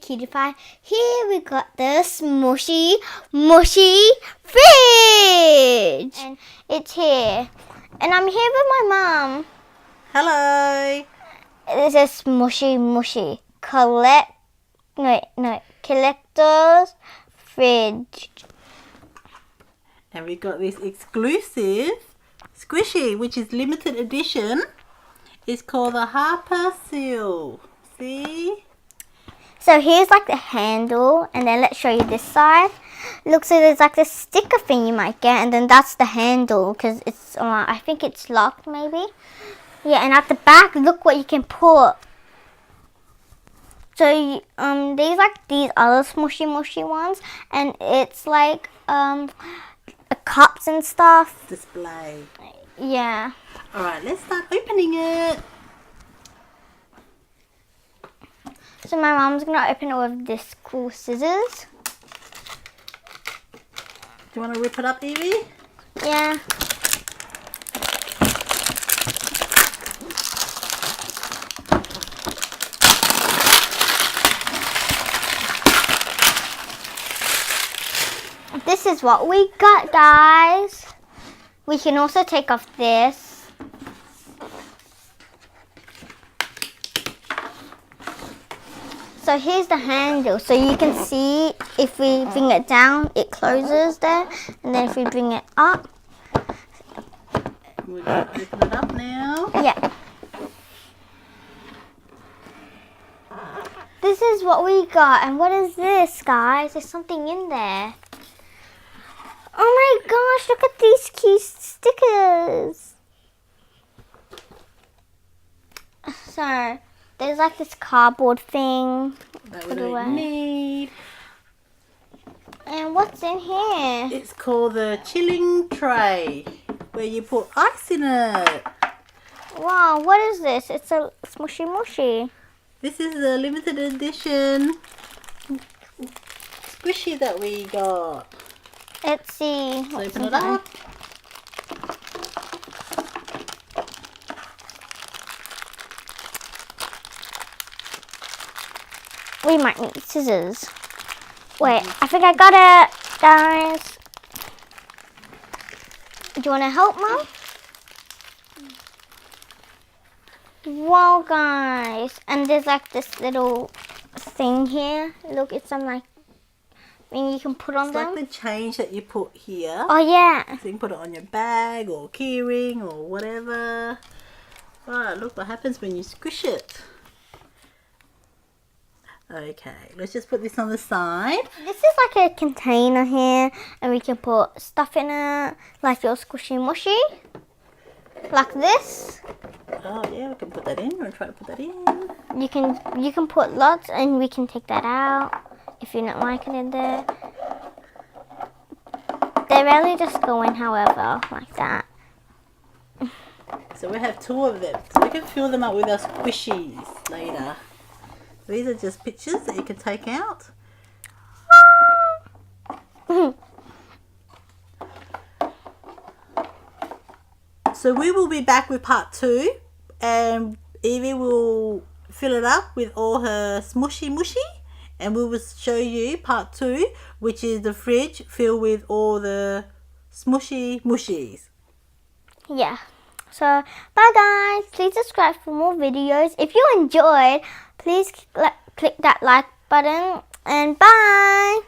cutie pie. Here we got the Smooshy Mushy fridge. And it's here. And I'm here with my mum. Hello. This is Smooshy Mushy collector's fridge. And we got this exclusive squishy, which is limited edition. It's called the Harper seal. See? So here's like the handle, and then let's show you this side. Look, so there's like this sticker thing you might get, and then that's the handle because it's I think it's locked maybe. Yeah, and at the back, look what you can put. So these other Smooshy Mushy ones, and it's like cups and stuff. Display. Yeah. All right, let's start opening it. So my mom's gonna open it with this cool scissors. Do you want to rip it up, Evie? Yeah. This is what we got, guys. We can also take off this. So here's the handle. So you can see if we bring it down, it closes there. And then if we bring it up. We're going to open it up now. Yeah. This is what we got. And what is this, guys? There's something in there. Oh my gosh, look at these cute stickers. So, there's like this cardboard thing. That we don't need. And what's in here? It's called the chilling tray, where you put ice in it. Wow, what is this? It's a Smooshy Mushy. This is the limited edition squishy that we got. Let's see. Let's open it up. We might need scissors. Wait, I think I got it, guys. Do you want to help, Mom? Wow, guys. And there's like this little thing here. Look, it's some like thing you can put on them. It's like the change that you put here. Oh, yeah. So you can put it on your bag or keyring or whatever. Alright, look what happens when you squish it. Okay, let's just put this on the side. This is like a container here, and we can put stuff in it, like your Squishy Mushy, like this. Oh yeah, we can put that in. We'll try to put that in. You can put lots, and we can take that out if you don't like it in there. They really just go in however, like that. So we have 2 of them, so we can fill them up with our squishies later. These are just pictures that you can take out. So we will be back with part 2, and Evie will fill it up with all her Smooshy Mushy, and we will show you part 2, which is the fridge filled with all the Smooshy Mushies. Yeah. So, bye guys. Please subscribe for more videos. If you enjoyed, please click that like button, and bye.